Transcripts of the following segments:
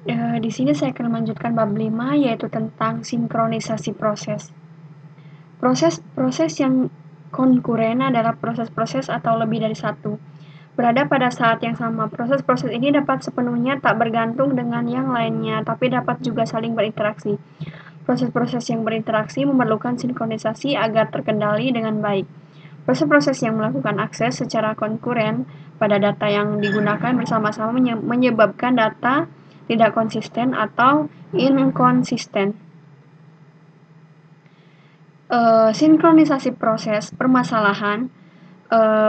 Di sini saya akan melanjutkan bab 5, yaitu tentang sinkronisasi proses. Proses-proses yang konkuren adalah proses-proses atau lebih dari satu, berada pada saat yang sama. Proses-proses ini dapat sepenuhnya tak bergantung dengan yang lainnya, tapi dapat juga saling berinteraksi. Proses-proses yang berinteraksi memerlukan sinkronisasi agar terkendali dengan baik. Proses-proses yang melakukan akses secara konkuren pada data yang digunakan bersama-sama menyebabkan data tidak konsisten atau inkonsisten. Sinkronisasi proses permasalahan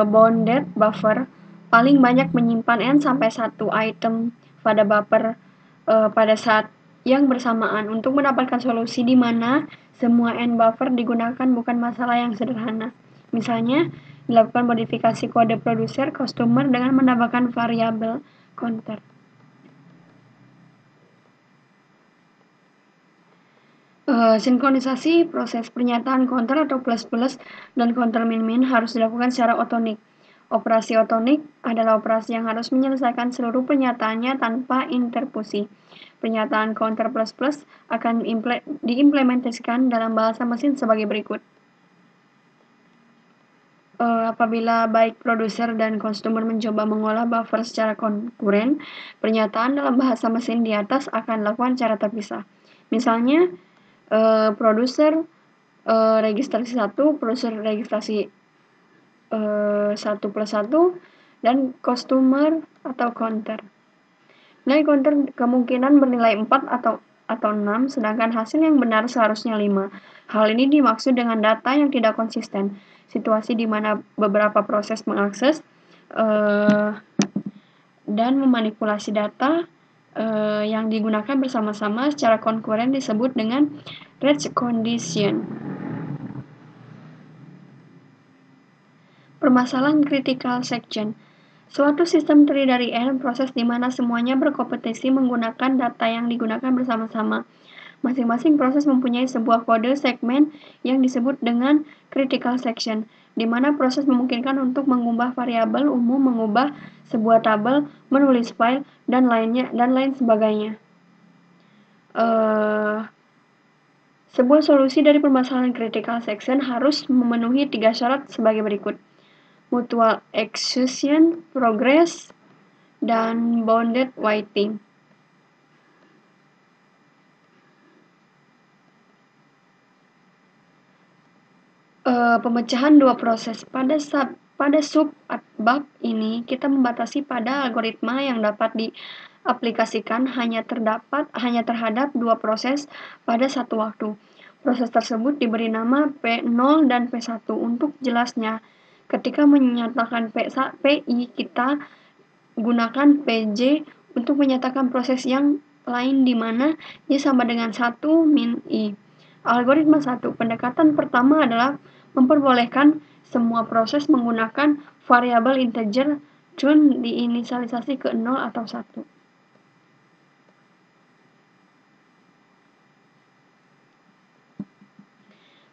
bounded buffer paling banyak menyimpan n sampai 1 item pada buffer pada saat yang bersamaan. Untuk mendapatkan solusi di mana semua n buffer digunakan bukan masalah yang sederhana. Misalnya, dilakukan modifikasi kode produser customer dengan menambahkan variabel counter. Sinkronisasi proses pernyataan counter atau plus-plus dan counter min-min harus dilakukan secara otonik. Operasi otonik adalah operasi yang harus menyelesaikan seluruh pernyataannya tanpa interpusi. Pernyataan counter plus-plus akan diimplementasikan dalam bahasa mesin sebagai berikut. Apabila baik produser dan customer mencoba mengolah buffer secara konkuren, pernyataan dalam bahasa mesin di atas akan dilakukan secara terpisah. Misalnya, produser registrasi 1, produser registrasi 1+1, dan customer atau counter. Nilai counter kemungkinan bernilai 4 atau 6, sedangkan hasil yang benar seharusnya 5. Hal ini dimaksud dengan data yang tidak konsisten, situasi di mana beberapa proses mengakses dan memanipulasi data yang digunakan bersama-sama secara konkuren disebut dengan rage condition. Permasalahan critical section. Suatu sistem terdiri dari n proses di mana semuanya berkompetisi menggunakan data yang digunakan bersama-sama. Masing-masing proses mempunyai sebuah kode segmen yang disebut dengan critical section, di mana proses memungkinkan untuk mengubah variabel umum, mengubah sebuah tabel, menulis file, dan lain sebagainya. Sebuah solusi dari permasalahan critical section harus memenuhi 3 syarat sebagai berikut: mutual exclusion, progress, dan bounded waiting. Pemecahan dua proses. Pada sub-bab ini, kita membatasi pada algoritma yang dapat diaplikasikan hanya terhadap dua proses pada satu waktu. Proses tersebut diberi nama P0 dan P1. Untuk jelasnya, ketika menyatakan PI, kita gunakan PJ untuk menyatakan proses yang lain di mana Y sama dengan 1 min I. Algoritma 1. Pendekatan pertama adalah memperbolehkan semua proses menggunakan variabel integer dan diinisialisasi ke 0 atau 1.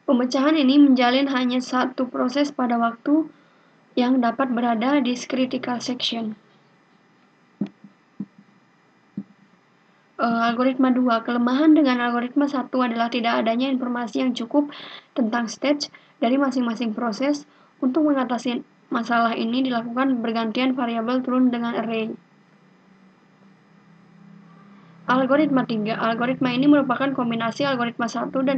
Pemecahan ini menjalin hanya satu proses pada waktu yang dapat berada di critical section. Algoritma 2. Kelemahan dengan algoritma 1 adalah tidak adanya informasi yang cukup tentang stage dari masing-masing proses. Untuk mengatasi masalah ini dilakukan bergantian variabel turun dengan array. Algoritma 3. Algoritma ini merupakan kombinasi algoritma 1 dan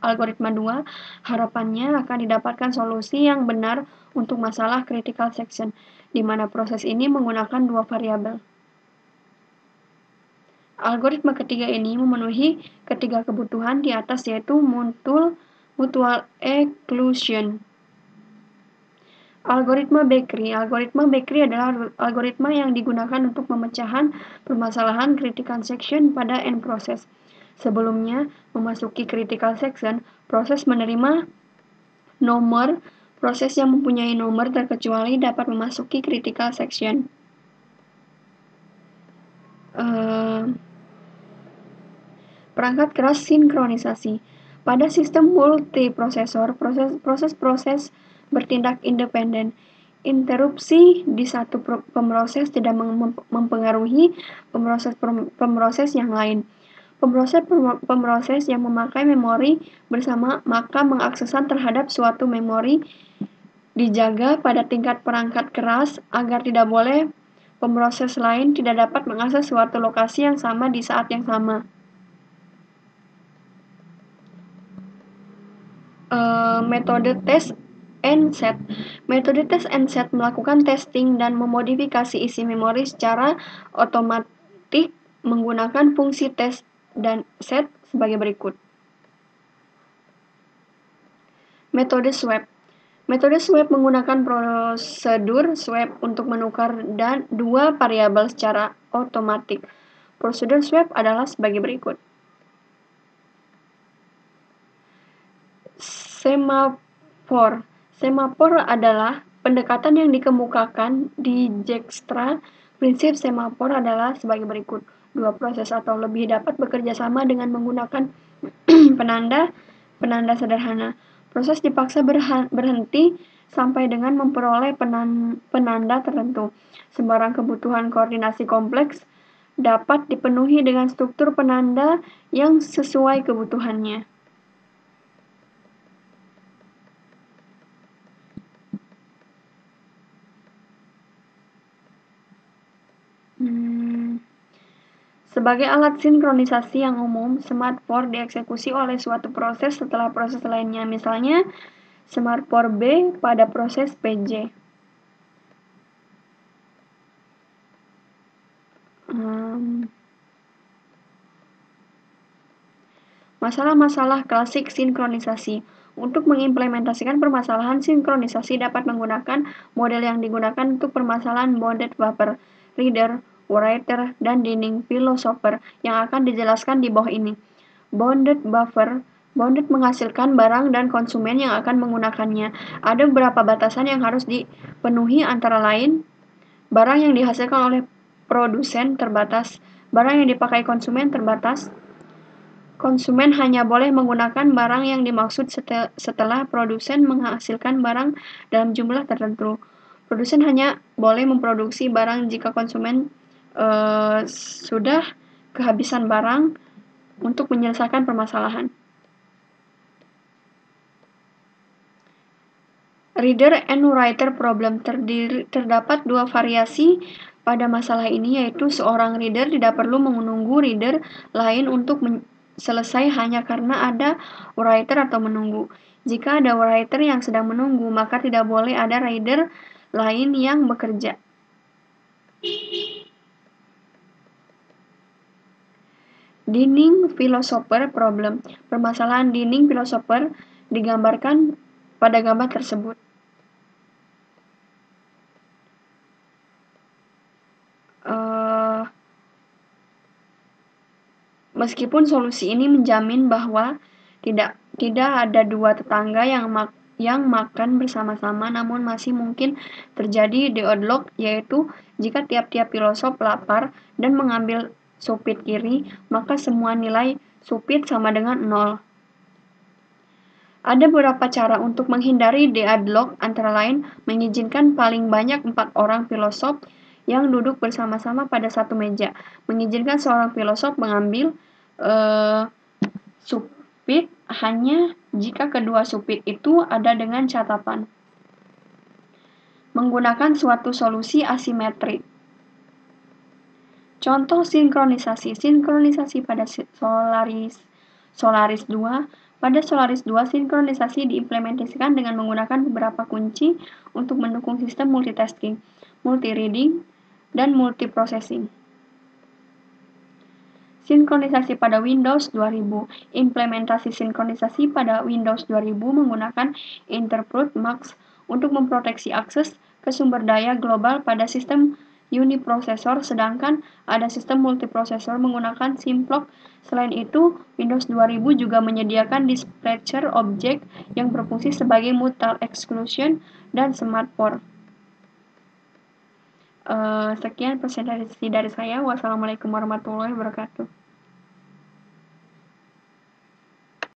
algoritma 2. Harapannya akan didapatkan solusi yang benar untuk masalah critical section, di mana proses ini menggunakan dua variabel. Algoritma ketiga ini memenuhi ketiga kebutuhan di atas, yaitu mutual exclusion. Algoritma Bakery. Algoritma Bakery adalah algoritma yang digunakan untuk pemecahan permasalahan critical section pada n proses. Sebelumnya memasuki critical section, proses menerima nomor. Proses yang mempunyai nomor terkecuali dapat memasuki critical section. Perangkat keras sinkronisasi. Pada sistem multiprosesor, proses-proses bertindak independen. Interupsi di satu pemroses tidak mempengaruhi pemroses yang lain. Pemroses yang memakai memori bersama maka mengaksesan terhadap suatu memori dijaga pada tingkat perangkat keras agar tidak boleh pemroses lain tidak dapat mengakses suatu lokasi yang sama di saat yang sama. Metode tes and set. Metode tes and set melakukan testing dan memodifikasi isi memori secara otomatis menggunakan fungsi tes dan set sebagai berikut. Metode swap. Metode swap menggunakan prosedur swap untuk menukar dua variabel secara otomatis. Prosedur swap adalah sebagai berikut. Semafor. Semafor adalah pendekatan yang dikemukakan di Dijkstra. Prinsip semafor adalah sebagai berikut. Dua proses atau lebih dapat bekerja sama dengan menggunakan penanda sederhana. Proses dipaksa berhenti sampai dengan memperoleh penanda tertentu. Sembarang kebutuhan koordinasi kompleks dapat dipenuhi dengan struktur penanda yang sesuai kebutuhannya. Sebagai alat sinkronisasi yang umum, SMART4 dieksekusi oleh suatu proses setelah proses lainnya. Misalnya, SMART4 B pada proses PJ. Masalah-masalah klasik sinkronisasi. Untuk mengimplementasikan permasalahan sinkronisasi dapat menggunakan model yang digunakan untuk permasalahan bounded buffer, reader, writer, dan dinding philosopher yang akan dijelaskan di bawah ini. Bounded buffer, bounded menghasilkan barang dan konsumen yang akan menggunakannya. Ada beberapa batasan yang harus dipenuhi antara lain, barang yang dihasilkan oleh produsen terbatas, barang yang dipakai konsumen terbatas. Konsumen hanya boleh menggunakan barang yang dimaksud setelah produsen menghasilkan barang dalam jumlah tertentu. Produsen hanya boleh memproduksi barang jika konsumen sudah kehabisan barang untuk menyelesaikan permasalahan. Reader and writer problem. Terdapat dua variasi pada masalah ini, yaitu seorang reader tidak perlu menunggu reader lain untuk selesai hanya karena ada writer atau menunggu. Jika ada writer yang sedang menunggu, maka tidak boleh ada reader lain yang bekerja. Dinding philosopher problem. Permasalahan dinding philosopher digambarkan pada gambar tersebut. Meskipun solusi ini menjamin bahwa tidak ada dua tetangga yang makan bersama-sama, namun masih mungkin terjadi deadlock, yaitu jika tiap-tiap filosof lapar dan mengambil supit kiri, maka semua nilai supit sama dengan 0. Ada beberapa cara untuk menghindari deadlock, antara lain mengizinkan paling banyak 4 orang filosof yang duduk bersama-sama pada satu meja, mengizinkan seorang filosof mengambil supit hanya jika kedua supit itu ada dengan catatan. Menggunakan suatu solusi asimetrik. Contoh sinkronisasi. Sinkronisasi pada Solaris 2. Pada Solaris 2, sinkronisasi diimplementasikan dengan menggunakan beberapa kunci untuk mendukung sistem multitasking, multi-reading, dan multiprocessing. Sinkronisasi pada Windows 2000. Implementasi sinkronisasi pada Windows 2000 menggunakan Interpret Max untuk memproteksi akses ke sumber daya global pada sistem uniprosesor, sedangkan ada sistem multiprosesor menggunakan Simplok. Selain itu, Windows 2000 juga menyediakan dispatcher object yang berfungsi sebagai mutual exclusion dan SMART4. Sekian presentasi dari saya. Wassalamualaikum warahmatullahi wabarakatuh.